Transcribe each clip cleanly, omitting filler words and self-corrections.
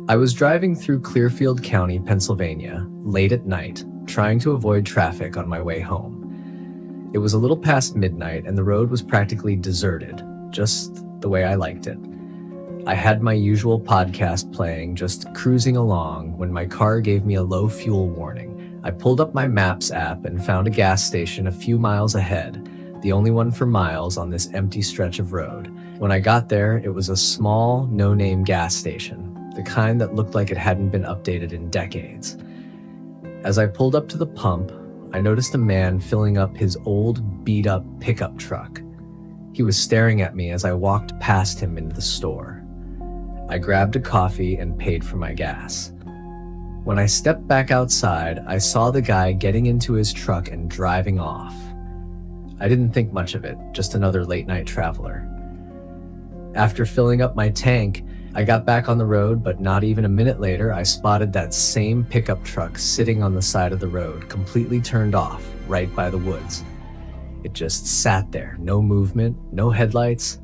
I was driving through Clearfield County, Pennsylvania, late at night, trying to avoid traffic on my way home. It was a little past midnight and the road was practically deserted, just the way I liked it. I had my usual podcast playing, just cruising along, when my car gave me a low fuel warning. I pulled up my Maps app and found a gas station a few miles ahead, the only one for miles on this empty stretch of road. When I got there, it was a small, no-name gas station, the kind that looked like it hadn't been updated in decades. As I pulled up to the pump, I noticed a man filling up his old, beat-up pickup truck. He was staring at me as I walked past him into the store. I grabbed a coffee and paid for my gas. When I stepped back outside, I saw the guy getting into his truck and driving off. I didn't think much of it, just another late-night traveler. After filling up my tank, I got back on the road, but not even a minute later, I spotted that same pickup truck sitting on the side of the road, completely turned off, right by the woods. It just sat there, no movement, no headlights,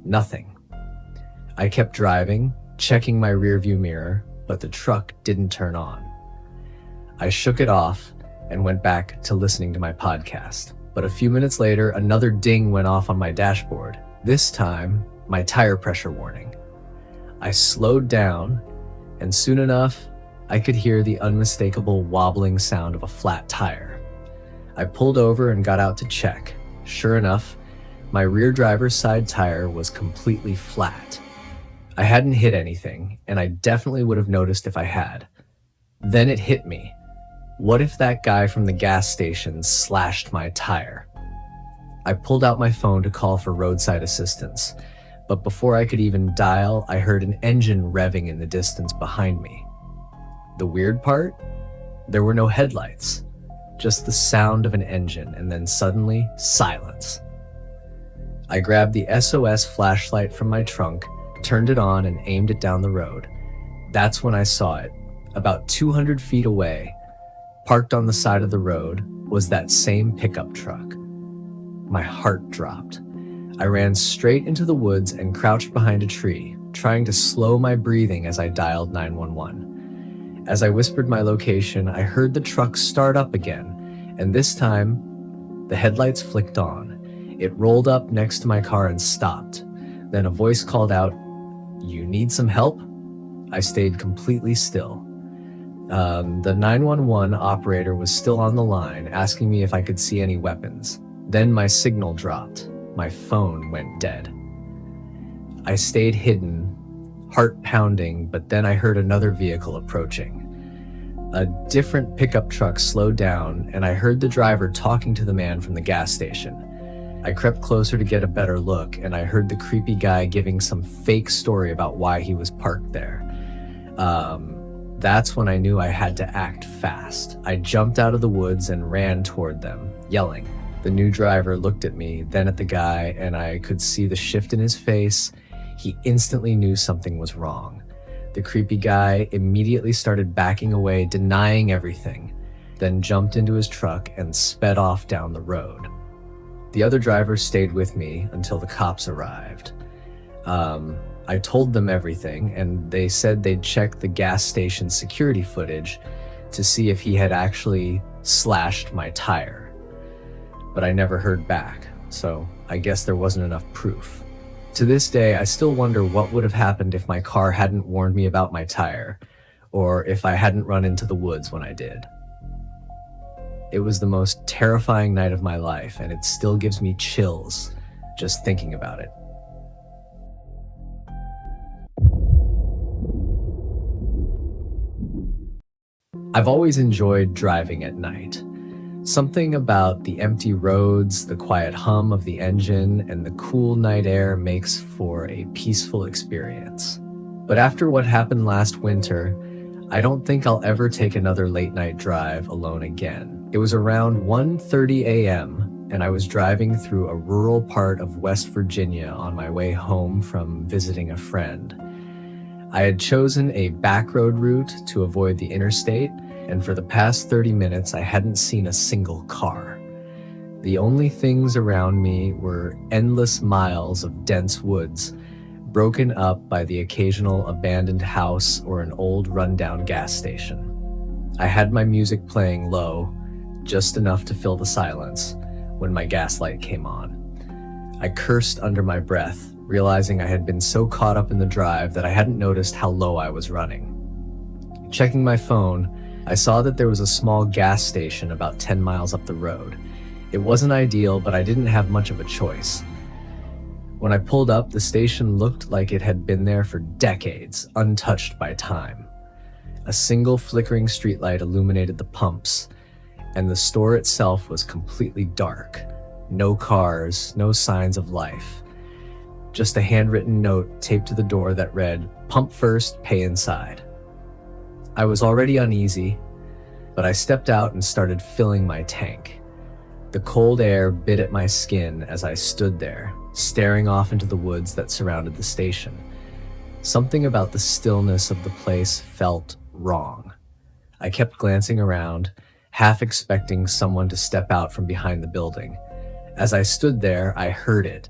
nothing. I kept driving, checking my rearview mirror, but the truck didn't turn on. I shook it off and went back to listening to my podcast. But a few minutes later, another ding went off on my dashboard. This time, my tire pressure warning. I slowed down, and soon enough, I could hear the unmistakable wobbling sound of a flat tire. I pulled over and got out to check. Sure enough, my rear driver's side tire was completely flat. I hadn't hit anything, and I definitely would have noticed if I had. Then it hit me. What if that guy from the gas station slashed my tire? I pulled out my phone to call for roadside assistance, but before I could even dial, I heard an engine revving in the distance behind me. The weird part? There were no headlights, just the sound of an engine, and then suddenly, silence. I grabbed the SOS flashlight from my trunk, turned it on, and aimed it down the road. That's when I saw it. About 200 feet away, parked on the side of the road, was that same pickup truck. My heart dropped. I ran straight into the woods and crouched behind a tree, trying to slow my breathing as I dialed 911. As I whispered my location, I heard the truck start up again, and this time, the headlights flicked on. It rolled up next to my car and stopped. Then a voice called out, "You need some help?" I stayed completely still. The 911 operator was still on the line, asking me if I could see any weapons. Then my signal dropped. My phone went dead. I stayed hidden, heart pounding, but then I heard another vehicle approaching. A different pickup truck slowed down, and I heard the driver talking to the man from the gas station. I crept closer to get a better look, and I heard the creepy guy giving some fake story about why he was parked there. That's when I knew I had to act fast. I jumped out of the woods and ran toward them, yelling. The new driver looked at me, then at the guy, and I could see the shift in his face. He instantly knew something was wrong. The creepy guy immediately started backing away, denying everything, then jumped into his truck and sped off down the road. The other driver stayed with me until the cops arrived. I told them everything, and they said they'd check the gas station security footage to see if he had actually slashed my tire. But I never heard back, so I guess there wasn't enough proof. To this day, I still wonder what would have happened if my car hadn't warned me about my tire, or if I hadn't run into the woods when I did. It was the most terrifying night of my life, and it still gives me chills just thinking about it. I've always enjoyed driving at night. Something about the empty roads, the quiet hum of the engine, and the cool night air makes for a peaceful experience. But after what happened last winter, I don't think I'll ever take another late night drive alone again. It was around 1:30 a.m. and I was driving through a rural part of West Virginia on my way home from visiting a friend. I had chosen a back road route to avoid the interstate, and for the past 30 minutes, I hadn't seen a single car. The only things around me were endless miles of dense woods, broken up by the occasional abandoned house or an old rundown gas station. I had my music playing low, just enough to fill the silence, when my gas light came on. I cursed under my breath, realizing I had been so caught up in the drive that I hadn't noticed how low I was running. Checking my phone, I saw that there was a small gas station about 10 miles up the road. It wasn't ideal, but I didn't have much of a choice. When I pulled up, the station looked like it had been there for decades, untouched by time. A single flickering streetlight illuminated the pumps, and the store itself was completely dark. No cars, no signs of life. Just a handwritten note taped to the door that read, "Pump first, pay inside." I was already uneasy, but I stepped out and started filling my tank. The cold air bit at my skin as I stood there, staring off into the woods that surrounded the station. Something about the stillness of the place felt wrong. I kept glancing around, half expecting someone to step out from behind the building. As I stood there, I heard it,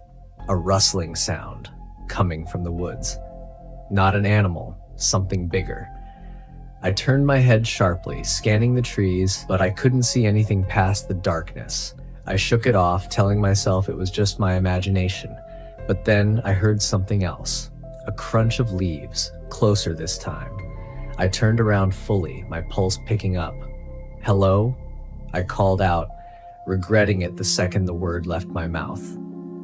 a rustling sound coming from the woods. Not an animal, something bigger. I turned my head sharply, scanning the trees, but I couldn't see anything past the darkness. I shook it off, telling myself it was just my imagination. But then I heard something else, a crunch of leaves, closer this time. I turned around fully, my pulse picking up. "Hello?" I called out, regretting it the second the word left my mouth.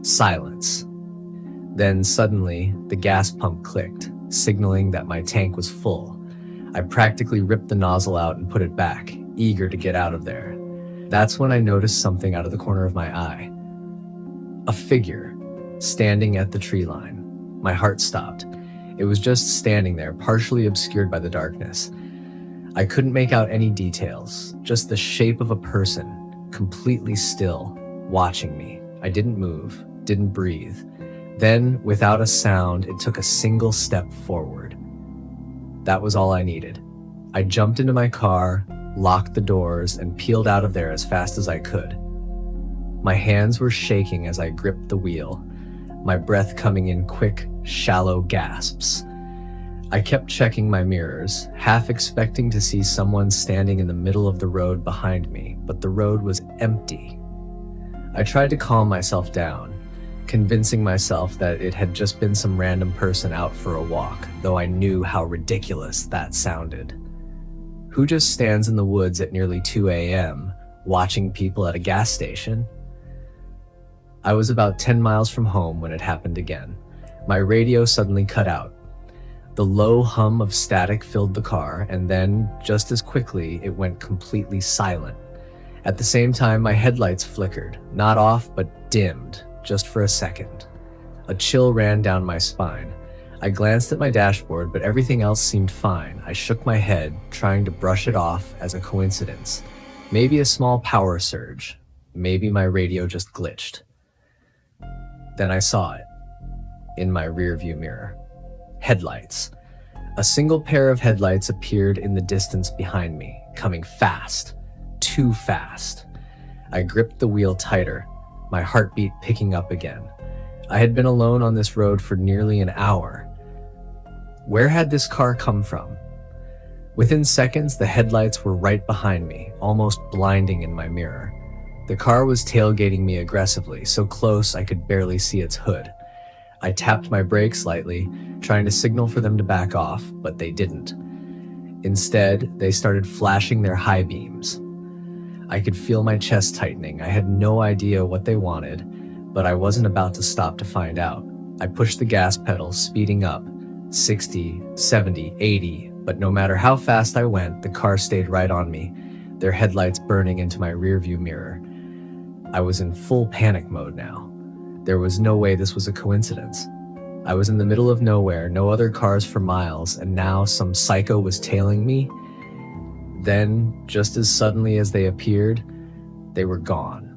Silence. Then suddenly, the gas pump clicked, signaling that my tank was full. I practically ripped the nozzle out and put it back, eager to get out of there. That's when I noticed something out of the corner of my eye. A figure, standing at the tree line. My heart stopped. It was just standing there, partially obscured by the darkness. I couldn't make out any details, just the shape of a person, completely still, watching me. I didn't move, didn't breathe. Then, without a sound, it took a single step forward. That was all I needed. I jumped into my car, locked the doors, and peeled out of there as fast as I could. My hands were shaking as I gripped the wheel, my breath coming in quick, shallow gasps. I kept checking my mirrors, half expecting to see someone standing in the middle of the road behind me, but the road was empty. I tried to calm myself down, convincing myself that it had just been some random person out for a walk, though I knew how ridiculous that sounded. Who just stands in the woods at nearly 2 a.m., watching people at a gas station? I was about 10 miles from home when it happened again. My radio suddenly cut out. The low hum of static filled the car, and then, just as quickly, it went completely silent. At the same time, my headlights flickered, not off, but dimmed, just for a second. A chill ran down my spine. I glanced at my dashboard, but everything else seemed fine. I shook my head, trying to brush it off as a coincidence. Maybe a small power surge. Maybe my radio just glitched. Then I saw it, in my rearview mirror. Headlights. A single pair of headlights appeared in the distance behind me, coming fast, too fast. I gripped the wheel tighter, my heartbeat picking up again. I had been alone on this road for nearly an hour. Where had this car come from? Within seconds, the headlights were right behind me, almost blinding in my mirror. The car was tailgating me aggressively, so close I could barely see its hood. I tapped my brakes lightly, trying to signal for them to back off, but they didn't. Instead, they started flashing their high beams. I could feel my chest tightening. I had no idea what they wanted, but I wasn't about to stop to find out. I pushed the gas pedal, speeding up, 60, 70, 80, but no matter how fast I went, the car stayed right on me, their headlights burning into my rearview mirror. I was in full panic mode now. There was no way this was a coincidence. I was in the middle of nowhere, no other cars for miles, and now some psycho was tailing me. Then, just as suddenly as they appeared, they were gone.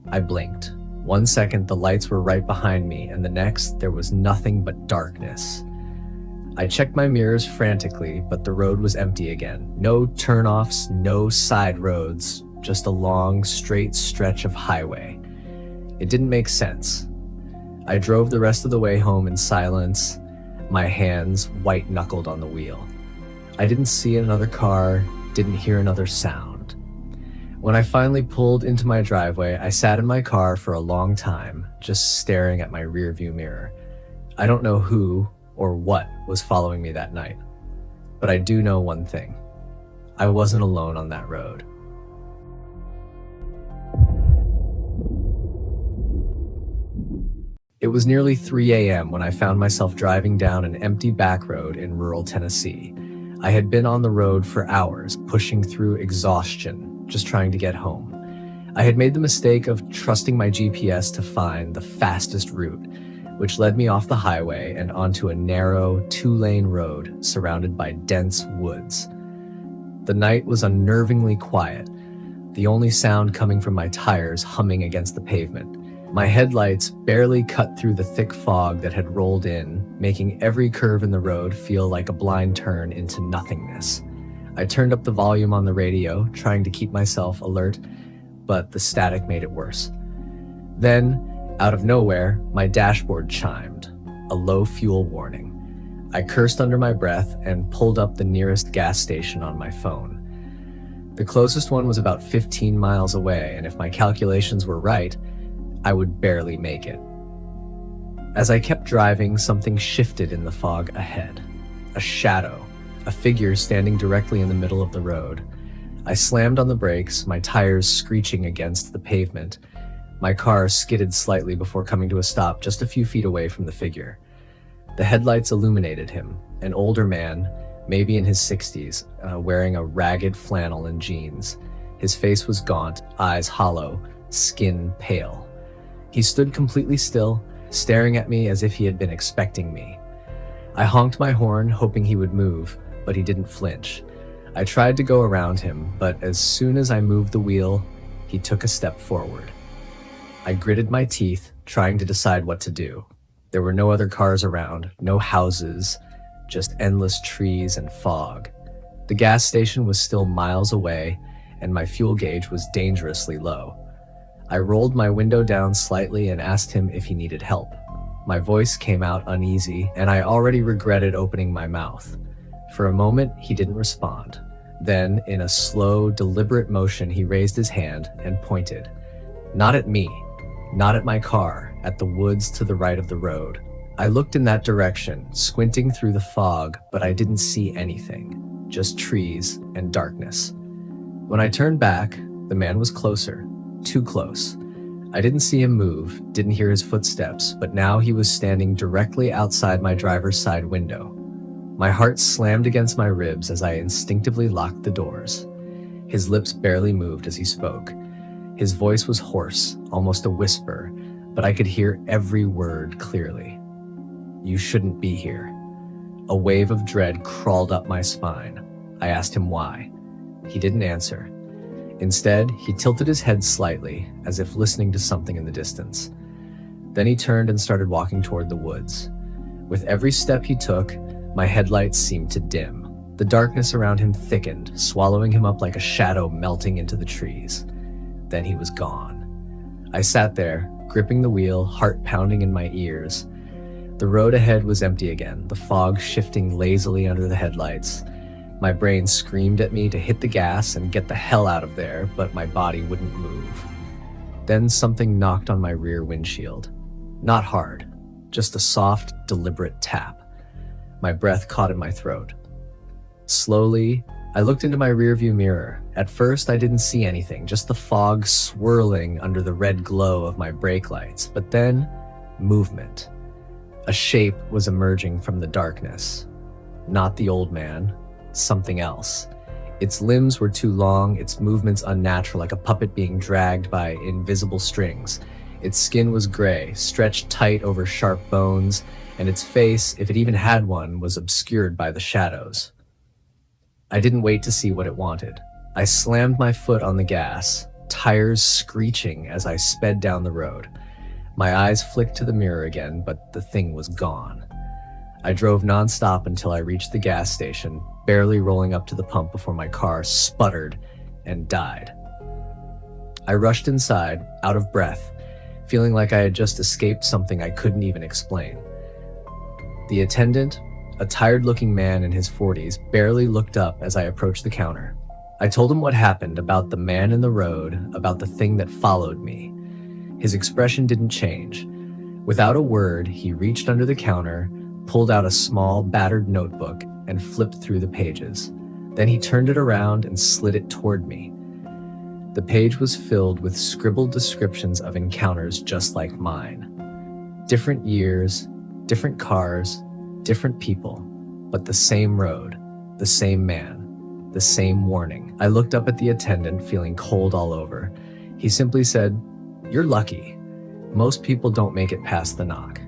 I blinked. 1 second, the lights were right behind me, and the next, there was nothing but darkness. I checked my mirrors frantically, but the road was empty again. No turnoffs, no side roads, just a long, straight stretch of highway. It didn't make sense. I drove the rest of the way home in silence, my hands white-knuckled on the wheel. I didn't see another car, didn't hear another sound. When I finally pulled into my driveway, I sat in my car for a long time, just staring at my rearview mirror. I don't know who or what was following me that night, but I do know one thing. I wasn't alone on that road. It was nearly 3 a.m. when I found myself driving down an empty back road in rural Tennessee. I had been on the road for hours, pushing through exhaustion, just trying to get home. I had made the mistake of trusting my GPS to find the fastest route, which led me off the highway and onto a narrow, 2-lane road surrounded by dense woods. The night was unnervingly quiet, the only sound coming from my tires humming against the pavement. My headlights barely cut through the thick fog that had rolled in, making every curve in the road feel like a blind turn into nothingness. I turned up the volume on the radio, trying to keep myself alert, but the static made it worse. Then, out of nowhere, my dashboard chimed, a low fuel warning. I cursed under my breath and pulled up the nearest gas station on my phone. The closest one was about 15 miles away, and if my calculations were right, I would barely make it. As I kept driving, something shifted in the fog ahead. A shadow, a figure standing directly in the middle of the road. I slammed on the brakes, my tires screeching against the pavement. My car skidded slightly before coming to a stop just a few feet away from the figure. The headlights illuminated him, an older man, maybe in his 60s, wearing a ragged flannel and jeans. His face was gaunt, eyes hollow, skin pale. He stood completely still, staring at me as if he had been expecting me. I honked my horn, hoping he would move, but he didn't flinch. I tried to go around him, but as soon as I moved the wheel, he took a step forward. I gritted my teeth, trying to decide what to do. There were no other cars around, no houses, just endless trees and fog. The gas station was still miles away, and my fuel gauge was dangerously low. I rolled my window down slightly and asked him if he needed help. My voice came out uneasy, and I already regretted opening my mouth. For a moment, he didn't respond. Then, in a slow, deliberate motion, he raised his hand and pointed. Not at me, not at my car, at the woods to the right of the road. I looked in that direction, squinting through the fog, but I didn't see anything, just trees and darkness. When I turned back, the man was closer. Too close. I didn't see him move, didn't hear his footsteps, but now he was standing directly outside my driver's side window. My heart slammed against my ribs as I instinctively locked the doors. His lips barely moved as he spoke. His voice was hoarse, almost a whisper, but I could hear every word clearly. You shouldn't be here. A wave of dread crawled up my spine. I asked him why. He didn't answer. Instead, he tilted his head slightly, as if listening to something in the distance. Then he turned and started walking toward the woods. With every step he took, my headlights seemed to dim. The darkness around him thickened, swallowing him up like a shadow melting into the trees. Then he was gone. I sat there, gripping the wheel, heart pounding in my ears. The road ahead was empty again, the fog shifting lazily under the headlights. My brain screamed at me to hit the gas and get the hell out of there, but my body wouldn't move. Then something knocked on my rear windshield. Not hard, just a soft, deliberate tap. My breath caught in my throat. Slowly, I looked into my rearview mirror. At first, I didn't see anything, just the fog swirling under the red glow of my brake lights. But then, movement. A shape was emerging from the darkness. Not the old man. Something else. Its limbs were too long, its movements unnatural, like a puppet being dragged by invisible strings. Its skin was gray, stretched tight over sharp bones, and its face, if it even had one, was obscured by the shadows. I didn't wait to see what it wanted. I slammed my foot on the gas, tires screeching as I sped down the road. My eyes flicked to the mirror again, but the thing was gone. I drove nonstop until I reached the gas station, barely rolling up to the pump before my car sputtered and died. I rushed inside, out of breath, feeling like I had just escaped something I couldn't even explain. The attendant, a tired-looking man in his 40s, barely looked up as I approached the counter. I told him what happened, about the man in the road, about the thing that followed me. His expression didn't change. Without a word, he reached under the counter, pulled out a small, battered notebook, and flipped through the pages. Then he turned it around and slid it toward me. The page was filled with scribbled descriptions of encounters just like mine. Different years, different cars, different people, but the same road, the same man, the same warning. I looked up at the attendant, feeling cold all over. He simply said, "You're lucky. Most people don't make it past the knock."